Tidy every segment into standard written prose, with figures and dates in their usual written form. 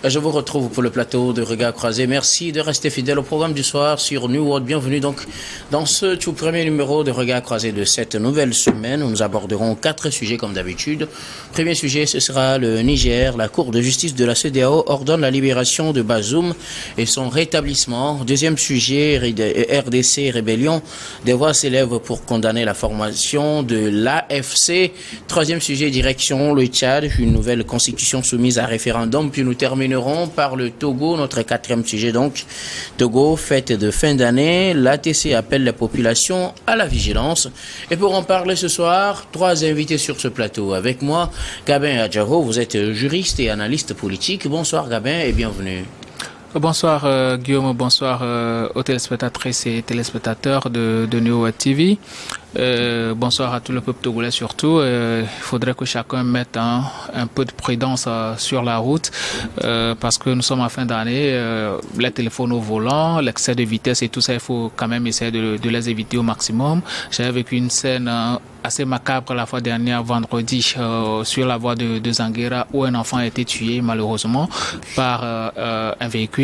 Je vous retrouve pour le plateau de Regard Croisé. Merci de rester fidèle au programme du soir sur New World. Bienvenue donc dans ce tout premier numéro de Regard Croisé de cette nouvelle semaine où nous aborderons 4 sujets comme d'habitude. Premier sujet, ce sera le Niger. La Cour de justice de la CEDEAO ordonne la libération de Bazoum et son rétablissement. Deuxième sujet, RDC rébellion. Des voix s'élèvent pour condamner la formation de l'AFC. Troisième sujet, direction le Tchad, une nouvelle constitution soumise à référendum. Puis nous terminerons par le Togo, notre quatrième sujet donc. Togo, fête de fin d'année. L'ATC appelle la population à la vigilance. Et pour en parler ce soir, 3 invités sur ce plateau. Avec moi, Gabin Adjaro, vous êtes juriste et analyste politique. Bonsoir Gabin et bienvenue. Bonsoir Guillaume, bonsoir aux téléspectatrices et téléspectateurs de New TV. Bonsoir à tout le peuple togolais surtout. Il faudrait que chacun mette un peu de prudence sur la route parce que nous sommes en fin d'année. Les téléphones au volant, l'excès de vitesse et tout ça, il faut quand même essayer de les éviter au maximum. J'avais vécu une scène assez macabre la fois dernière, vendredi, sur la voie de Zanguera où un enfant a été tué malheureusement par un véhicule.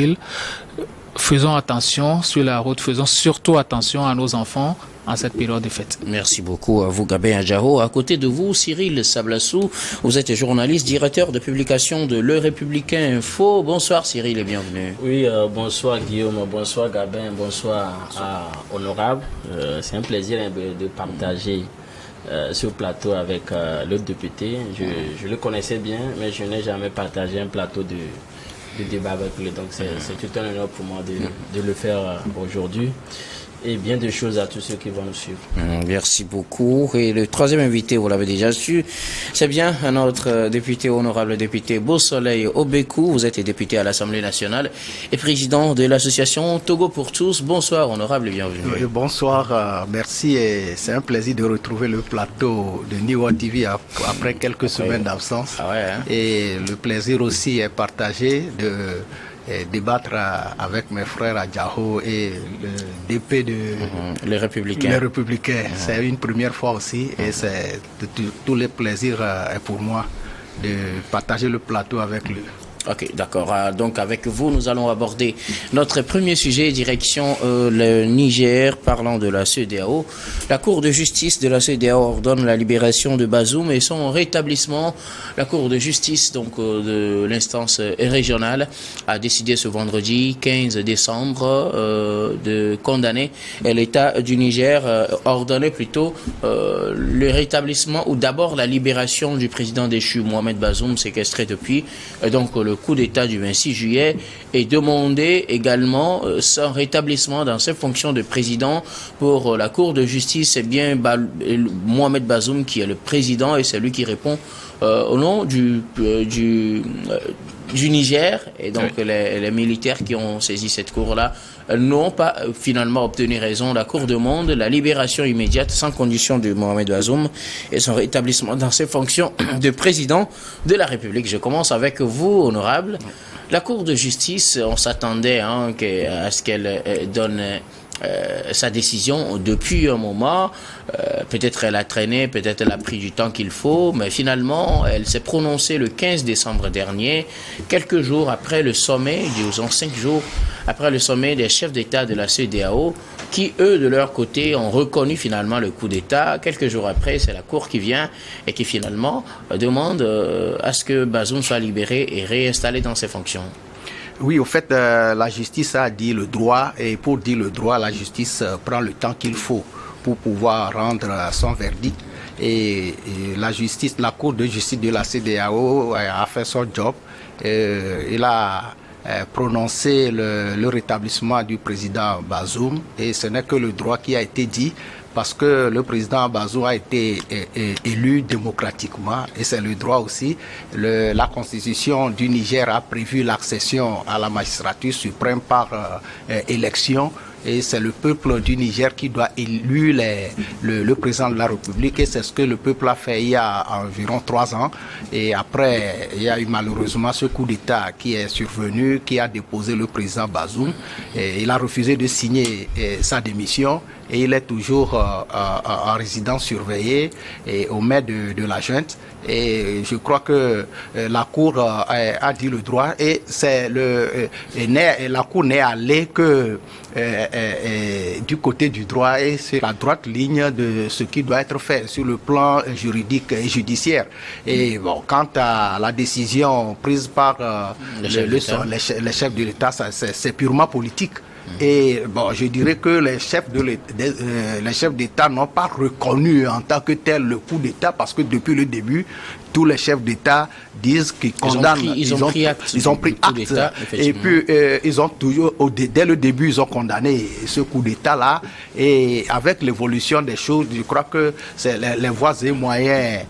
Faisons attention sur la route, faisons surtout attention à nos enfants en cette période de fête. Merci beaucoup à vous, Gabin Adjaro. À côté de vous, Cyril Sablassou, vous êtes journaliste, directeur de publication de Le Républicain Info. Bonsoir Cyril et bienvenue. Oui, bonsoir Guillaume, bonsoir Gabin, bonsoir à Honorable. C'est un plaisir de partager ce plateau avec l'autre député. Je le connaissais bien, mais je n'ai jamais partagé un plateau de débat avec lui. Donc c'est tout un honneur pour moi de le faire aujourd'hui. Et bien de choses à tous ceux qui vont nous suivre. Merci beaucoup. Et le troisième invité, vous l'avez déjà su, c'est bien notre député, honorable député Beausoleil Obekou. Vous êtes député à l'Assemblée nationale et président de l'association Togo pour tous. Bonsoir, honorable et bienvenue. Oui, bonsoir, merci. Et c'est un plaisir de retrouver le plateau de New World TV après quelques semaines d'absence. Ah ouais, hein? Et le plaisir aussi est partagé de débattre avec mes frères Adjaro et le DP de les Républicains. Les Républicains. C'est une première fois aussi et c'est tout le plaisir est pour moi de partager le plateau avec lui. Ok, d'accord. Donc avec vous, nous allons aborder notre premier sujet, direction le Niger, parlant de la CEDEAO. La Cour de justice de la CEDEAO ordonne la libération de Bazoum et son rétablissement. La Cour de justice donc de l'instance régionale a décidé ce vendredi 15 décembre de condamner l'État du Niger, ordonner plutôt le rétablissement ou d'abord la libération du président déchu Mohamed Bazoum, séquestré depuis donc le coup d'État du 26 juillet et demander également son rétablissement dans ses fonctions de président pour la Cour de justice. C'est bien Mohamed Bazoum qui est le président et c'est lui qui répond au nom du Niger. Et donc oui, les militaires qui ont saisi cette cour-là n'ont pas finalement obtenu raison. La Cour demande la libération immédiate sans condition de Mohamed Bazoum et son rétablissement dans ses fonctions de président de la République. Je commence avec vous, honorable. La Cour de justice, on s'attendait à ce qu'elle donne sa décision depuis un moment. Peut-être elle a traîné, peut-être elle a pris du temps qu'il faut, mais finalement, elle s'est prononcée le 15 décembre dernier, quelques jours après le sommet, disons 5 jours après le sommet des chefs d'État de la CEDEAO, qui, eux, de leur côté, ont reconnu finalement le coup d'État. Quelques jours après, c'est la Cour qui vient et qui finalement demande à ce que Bazoum soit libéré et réinstallé dans ses fonctions. Oui, au fait, la justice a dit le droit, et pour dire le droit, la justice prend le temps qu'il faut pour pouvoir rendre son verdict. Et la justice, la Cour de justice de la CEDEAO a fait son job. Il a prononcé le rétablissement du président Bazoum, et ce n'est que le droit qui a été dit, parce que le président Bazoum a été élu démocratiquement et c'est le droit aussi. La constitution du Niger a prévu l'accession à la magistrature suprême par élection et c'est le peuple du Niger qui doit élire le président de la République, et c'est ce que le peuple a fait il y a environ 3 ans. Et après, il y a eu malheureusement ce coup d'État qui est survenu, qui a déposé le président Bazoum. Et il a refusé de signer sa démission, et il est toujours en résidence surveillée et au maire de la junte. Et je crois que la Cour a dit le droit, et c'est la Cour n'est allée que du côté du droit, et c'est la droite ligne de ce qui doit être fait sur le plan juridique et judiciaire. Et bon, quant à la décision prise par les chefs de l'État, c'est purement politique. Et bon, je dirais que les chefs d'État n'ont pas reconnu en tant que tel le coup d'État, parce que depuis le début, tous les chefs d'État disent qu'ils condamnent. Ils ont pris acte. Et puis, ils ont toujours, dès le début, ils ont condamné ce coup d'État-là. Et avec l'évolution des choses, je crois que c'est les voies et moyens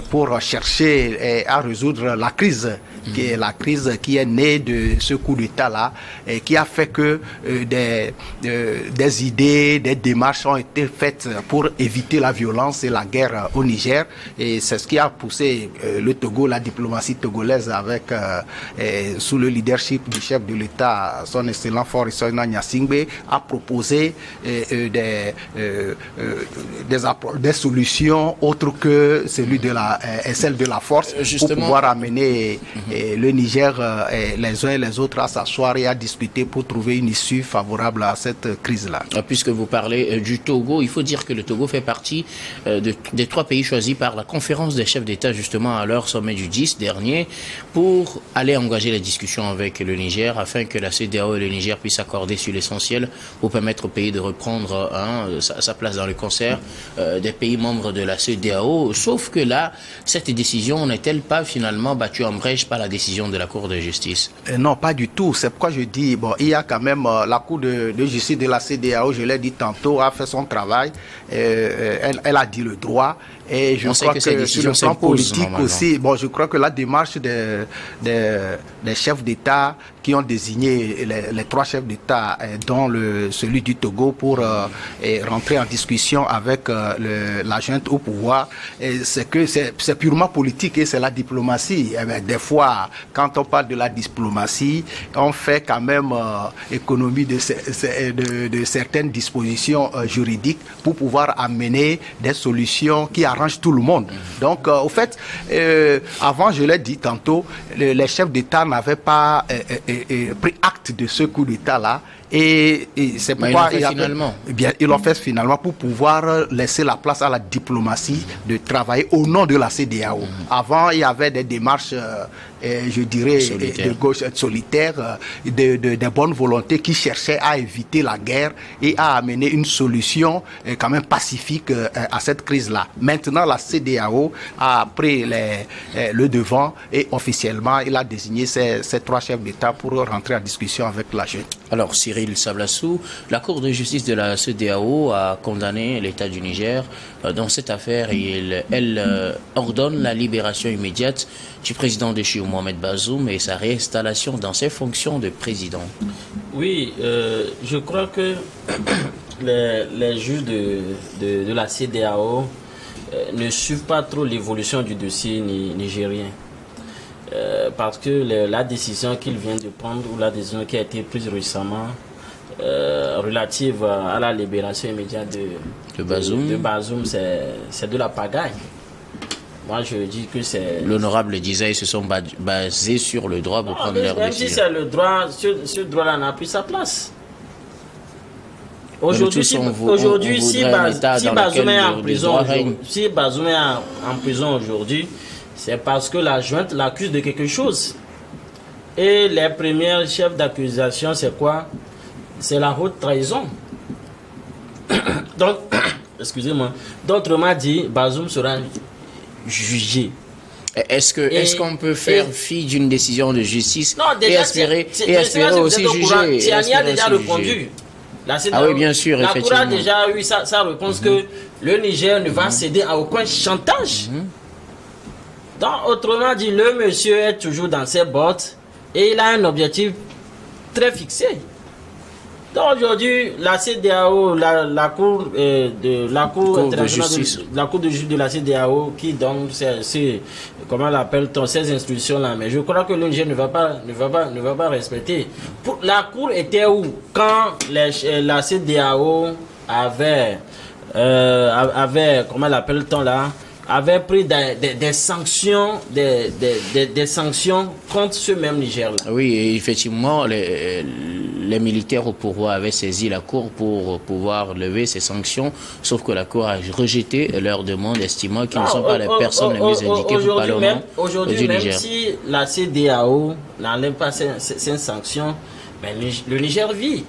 pour chercher à résoudre la crise, qui est la crise qui est née de ce coup d'État-là, et qui a fait que des idées, des démarches ont été faites pour éviter la violence et la guerre au Niger. Et c'est ce qui a poussé le Togo, la diplomatie togolaise, avec sous le leadership du chef de l'État, son excellent Faure Issoina Gnassingbé, a proposé des solutions autres que celles de la force, justement, pour pouvoir amener le Niger, les uns et les autres, à s'asseoir et à discuter pour trouver une issue favorable à cette crise-là. Puisque vous parlez du Togo, il faut dire que le Togo fait partie des 3 pays choisis par la conférence des chefs d'État, justement à leur sommet du 10 dernier, pour aller engager les discussions avec le Niger, afin que la CEDEAO et le Niger puissent accorder sur l'essentiel pour permettre au pays de reprendre sa place dans le concert des pays membres de la CEDEAO. Sauf que là, cette décision n'est-elle pas finalement battue en brèche par la décision de la Cour de justice? Non, pas du tout. C'est pourquoi je dis, bon, il y a quand même la Cour de justice de la CEDEAO, je l'ai dit tantôt, a fait son travail. Elle a dit le droit. Et je crois que sur le plan politique aussi, bon, je crois que la démarche des chefs d'État qui ont désigné les 3 chefs d'État, dont celui du Togo, pour rentrer en discussion avec la junte au pouvoir, c'est que c'est purement politique, et c'est la diplomatie. Des fois, quand on parle de la diplomatie, on fait quand même économie de certaines dispositions juridiques pour pouvoir amener des solutions qui arrangent tout le monde. Donc, au fait, avant, je l'ai dit tantôt, les chefs d'État n'avaient pas pris acte de ce coup d'État-là. Et c'est pourquoi ils l'ont fait finalement pour pouvoir laisser la place à la diplomatie de travailler au nom de la CEDEAO. Avant, il y avait des démarches, je dirais, de gauche solitaire, des bonnes volontés qui cherchaient à éviter la guerre et à amener une solution quand même pacifique à cette crise-là. Maintenant, la CEDEAO a pris le devant, et officiellement, il a désigné ces 3 chefs d'État pour rentrer en discussion avec la junte. Alors, Cyril Sablassou, la Cour de justice de la CEDEAO a condamné l'État du Niger dans cette affaire, et elle ordonne la libération immédiate du président déchu Mohamed Bazoum et sa réinstallation dans ses fonctions de président. Oui, je crois que les juges de la CEDEAO ne suivent pas trop l'évolution du dossier nigérien. Parce que la décision qu'il vient de prendre, ou la décision qui a été prise récemment, relative à la libération immédiate de Bazoum, c'est de la pagaille. Moi, je dis que c'est... L'honorable disait, ils se sont basés sur le droit pour prendre leur décision. Même si c'est le droit, ce droit-là n'a plus sa place. Aujourd'hui, si Bazoum est en prison aujourd'hui, c'est parce que la junte l'accuse de quelque chose. Et les premiers chefs d'accusation, c'est quoi? C'est la haute trahison. Donc, excusez-moi. D'autrement dit, Bazoum sera jugé. Est-ce qu'on peut faire fi d'une décision de justice et espérer aussi juger? Tiani a déjà répondu. Oui, bien sûr, la Cour a déjà eu sa réponse que le Niger ne va céder à aucun chantage. Donc, autrement dit, le monsieur est toujours dans ses bottes et il a un objectif très fixé. Donc aujourd'hui, la CEDEAO, la Cour de justice, la Cour de justice de la CEDEAO qui donne comment l'appelle-t-on, ces instructions-là, mais je crois que le Niger ne va pas respecter. La Cour était où quand la CEDEAO avait comment l'appelle-t-on là, avait pris des sanctions, des sanctions contre ce même Niger-là. Oui, et effectivement, les militaires au pouvoir avaient saisi la Cour pour pouvoir lever ces sanctions, sauf que la Cour a rejeté leur demande, estimant qu'ils ne sont pas les personnes les mieux indiquées pour parler au nom aujourd'hui, même si la CEDEAO n'enlève pas ces sanctions, mais le Niger vit.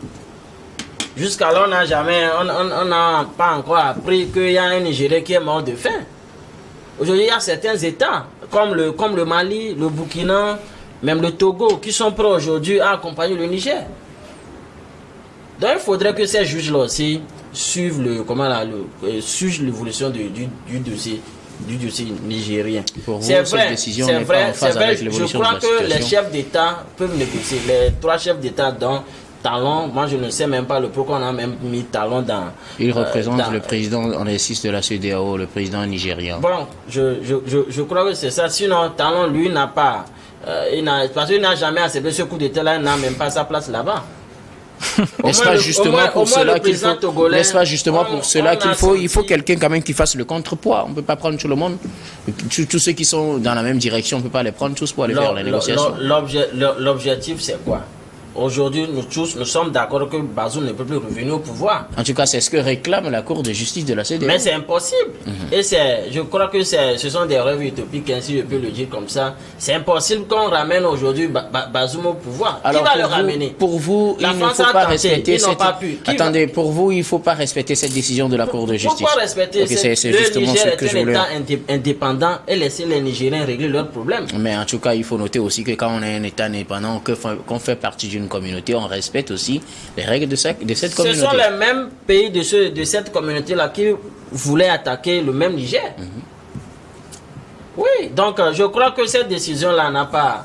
Jusqu'à là, on n'a pas encore appris qu'il y a un Nigérien qui est mort de faim. Aujourd'hui, il y a certains États, comme le Mali, le Burkina, même le Togo, qui sont prêts aujourd'hui à accompagner le Niger. Donc, il faudrait que ces juges-là aussi suivent l'évolution du dossier nigérien. C'est vrai, je crois que les chefs d'État peuvent négocier. Les 3 chefs d'État dont Talon, moi je ne sais même pas pourquoi on a même mis Talon dans... Il représente le président en exercice de la CEDEAO, le président nigérien. Bon, je crois que c'est ça. Sinon, Talon, lui, n'a pas... parce qu'il n'a jamais accepté ce coup d'État-là, il n'a même pas sa place là-bas. N'est-ce pas justement pour cela qu'il faut quelqu'un quand même qui fasse le contrepoids. On ne peut pas prendre tout le monde. Tous ceux qui sont dans la même direction, on ne peut pas les prendre tous pour aller faire la négociation. L'objectif, c'est quoi? Aujourd'hui, nous sommes d'accord que Bazoum ne peut plus revenir au pouvoir. En tout cas, c'est ce que réclame la Cour de justice de la CEDEAO. Mais c'est impossible. Et je crois que ce sont des rêves utopiques, ainsi je peux le dire comme ça. C'est impossible qu'on ramène aujourd'hui Bazoum au pouvoir. Alors, qui va le ramener? Pour vous, il ne faut pas respecter Attendez, pour vous, il ne faut pas respecter cette décision de la Cour de justice. Pourquoi respecter c'est justement ce que je voulais. Le Niger est un État indépendant et laisser les Nigériens régler leurs problèmes. Mais en tout cas, il faut noter aussi que quand on est un État indépendant, qu'on fait partie d'une communauté, on respecte aussi les règles de cette communauté. Ce sont les mêmes pays de cette communauté-là qui voulaient attaquer le même Niger. Oui, donc je crois que cette décision-là n'a pas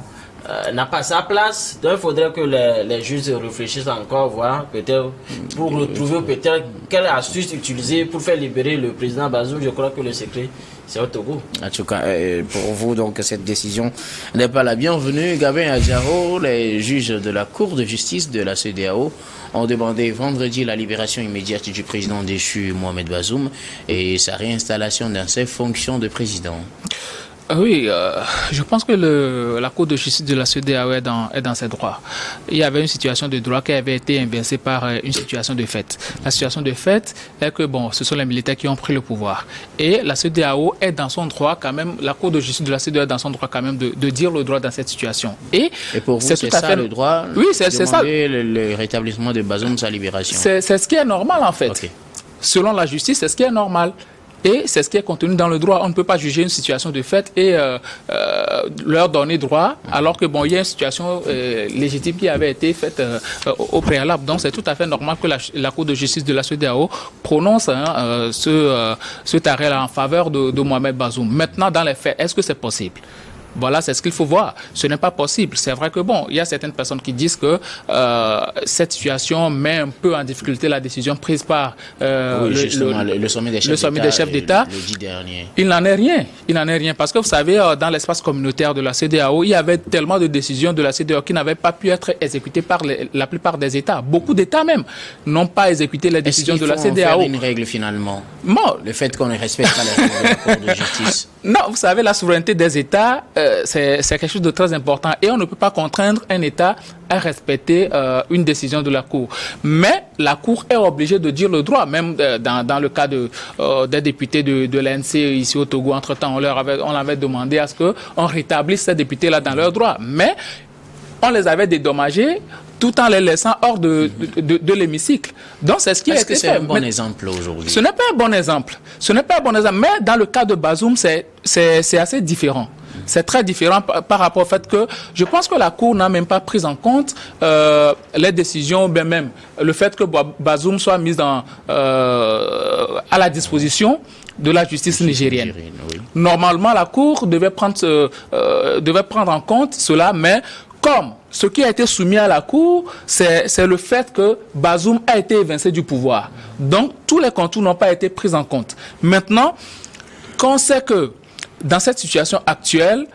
sa place. Donc il faudrait que les juges réfléchissent encore, voir peut-être pour retrouver peut-être quelle astuce utiliser pour faire libérer le président Bazoum. Je crois que le secret, c'est au Togo. En tout cas, pour vous, donc, cette décision n'est pas la bienvenue. Gabin Adjaro, les juges de la Cour de justice de la CEDEAO ont demandé vendredi la libération immédiate du président déchu Mohamed Bazoum et sa réinstallation dans ses fonctions de président. Oui, je pense que la Cour de justice de la CEDEAO est dans ses droits. Il y avait une situation de droit qui avait été inversée par une situation de fait. La situation de fait est que, bon, ce sont les militaires qui ont pris le pouvoir. Et la CEDEAO est dans son droit quand même, la Cour de justice de la CEDEAO est dans son droit quand même de dire le droit dans cette situation. Et pour vous, c'est ça le droit? Oui, c'est ça. Le rétablissement de Bazoum, sa libération. C'est ce qui est normal en fait. Okay. Selon la justice, c'est ce qui est normal. Et c'est ce qui est contenu dans le droit. On ne peut pas juger une situation de fait et leur donner droit, alors que bon, il y a une situation légitime qui avait été faite au préalable. Donc c'est tout à fait normal que la Cour de justice de la CEDEAO prononce cet arrêt-là en faveur de Mohamed Bazoum. Maintenant, dans les faits, est-ce que c'est possible? Voilà, c'est ce qu'il faut voir. Ce n'est pas possible. C'est vrai que bon, il y a certaines personnes qui disent que cette situation met un peu en difficulté la décision prise par le sommet des chefs d'État. Le 10 dernier. Il n'en est rien. Il n'en est rien. Parce que vous savez, dans l'espace communautaire de la CEDEAO, il y avait tellement de décisions de la CEDEAO qui n'avaient pas pu être exécutées par la plupart des États. Beaucoup d'États même n'ont pas exécuté les décisions de la CEDEAO. Est-ce qu'il faut en faire une règle finalement? Bon. Le fait qu'on ne respecte pas les règles de la Cour de justice. Non, vous savez, la souveraineté des États, c'est quelque chose de très important et on ne peut pas contraindre un État à respecter une décision de la Cour. Mais la Cour est obligée de dire le droit, même dans le cas des députés de l'ANC ici au Togo. Entre-temps, on avait demandé à ce qu'on rétablisse ces députés-là dans leurs droits. Mais on les avait dédommagés tout en les laissant hors de l'hémicycle. Donc, c'est ce qui a été fait. Est-ce que c'est un bon exemple aujourd'hui? Ce n'est pas un bon exemple. Ce n'est pas un bon exemple. Mais dans le cas de Bazoum, c'est assez différent. C'est très différent par rapport au fait que je pense que la Cour n'a même pas pris en compte les décisions, bien même le fait que Bazoum soit mis à la disposition de la justice nigérienne. Oui. Normalement, la Cour devait prendre en compte cela, mais Comme ce qui a été soumis à la Cour, c'est le fait que Bazoum a été évincé du pouvoir. Donc, tous les contours n'ont pas été pris en compte. Maintenant, quand on sait que dans cette situation actuelle,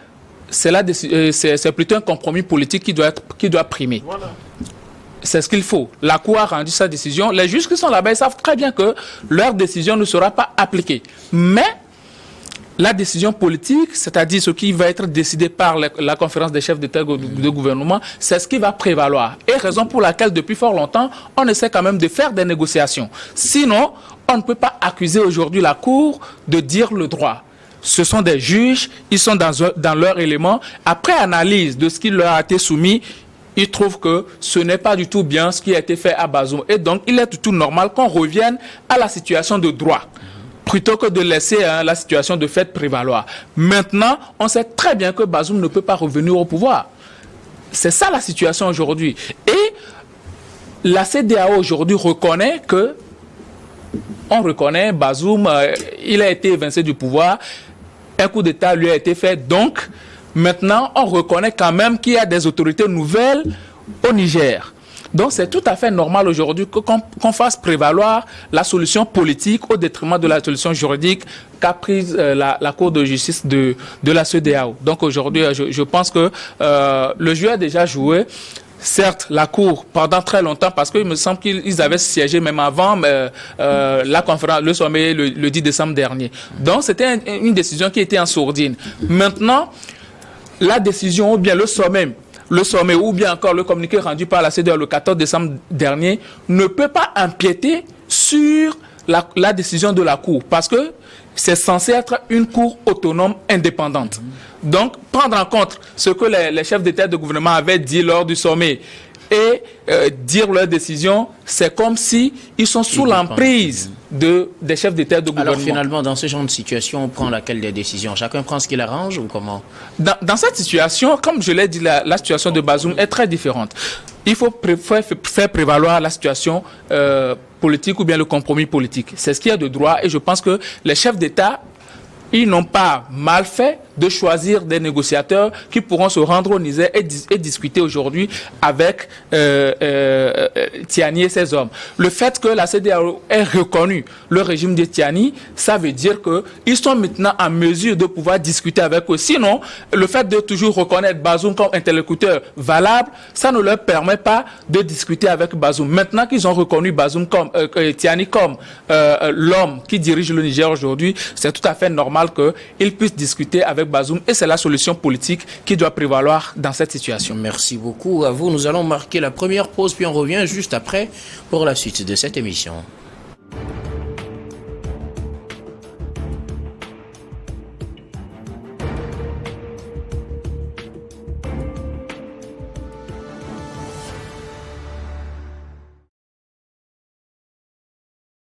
c'est plutôt un compromis politique qui doit primer. Voilà. C'est ce qu'il faut. La Cour a rendu sa décision. Les juges qui sont là-bas, ils savent très bien que leur décision ne sera pas appliquée. Mais la décision politique, c'est-à-dire ce qui va être décidé par la conférence des chefs d'État et de gouvernement, c'est ce qui va prévaloir. Et raison pour laquelle, depuis fort longtemps, on essaie quand même de faire des négociations. Sinon, on ne peut pas accuser aujourd'hui la Cour de dire le droit. Ce sont des juges, ils sont dans leur élément. Après analyse de ce qui leur a été soumis, ils trouvent que ce n'est pas du tout bien ce qui a été fait à Bazoum. Et donc, il est du tout normal qu'on revienne à la situation de droit, plutôt que de laisser la situation de fait prévaloir. Maintenant, on sait très bien que Bazoum ne peut pas revenir au pouvoir. C'est ça la situation aujourd'hui. Et la CEDEAO aujourd'hui reconnaît que Bazoum, il a été évincé du pouvoir, un coup d'État lui a été fait, donc maintenant on reconnaît quand même qu'il y a des autorités nouvelles au Niger. Donc c'est tout à fait normal aujourd'hui qu'on fasse prévaloir la solution politique au détriment de la solution juridique qu'a prise la Cour de justice de la CEDEAO. Donc aujourd'hui, je pense que le jeu a déjà joué. Certes, la Cour, pendant très longtemps, parce qu'il me semble qu'ils avaient siégé même avant la conférence, le sommet le 10 décembre dernier. Donc c'était une décision qui était en sourdine. Maintenant, la décision ou bien le sommet ou bien encore le communiqué rendu par la CEDEAO le 14 décembre dernier ne peut pas empiéter sur la décision de la Cour parce que c'est censé être une Cour autonome indépendante. Donc, prendre en compte ce que les chefs d'État et de gouvernement avaient dit lors du sommet et dire leur décision, c'est comme si ils sont sous l'emprise des chefs d'État et de gouvernement. Alors finalement, dans ce genre de situation, on prend laquelle des décisions? Chacun prend ce qu'il arrange ou comment? Dans cette situation, comme je l'ai dit, la situation de Bazoum est très différente. Il faut faire prévaloir la situation politique ou bien le compromis politique. C'est ce qu'il y a de droit et je pense que les chefs d'État, ils n'ont pas mal fait de choisir des négociateurs qui pourront se rendre au Niger et discuter aujourd'hui avec Tiani et ses hommes. Le fait que la CEDEAO ait reconnu le régime de Tiani, ça veut dire qu'ils sont maintenant en mesure de pouvoir discuter avec eux. Sinon, le fait de toujours reconnaître Bazoum comme interlocuteur valable, ça ne leur permet pas de discuter avec Bazoum. Maintenant qu'ils ont reconnu Bazoum comme Tiani comme l'homme qui dirige le Niger aujourd'hui, c'est tout à fait normal qu'ils puissent discuter avec Bazoum et c'est la solution politique qui doit prévaloir dans cette situation. Merci beaucoup à vous. Nous allons marquer la première pause puis on revient juste après pour la suite de cette émission.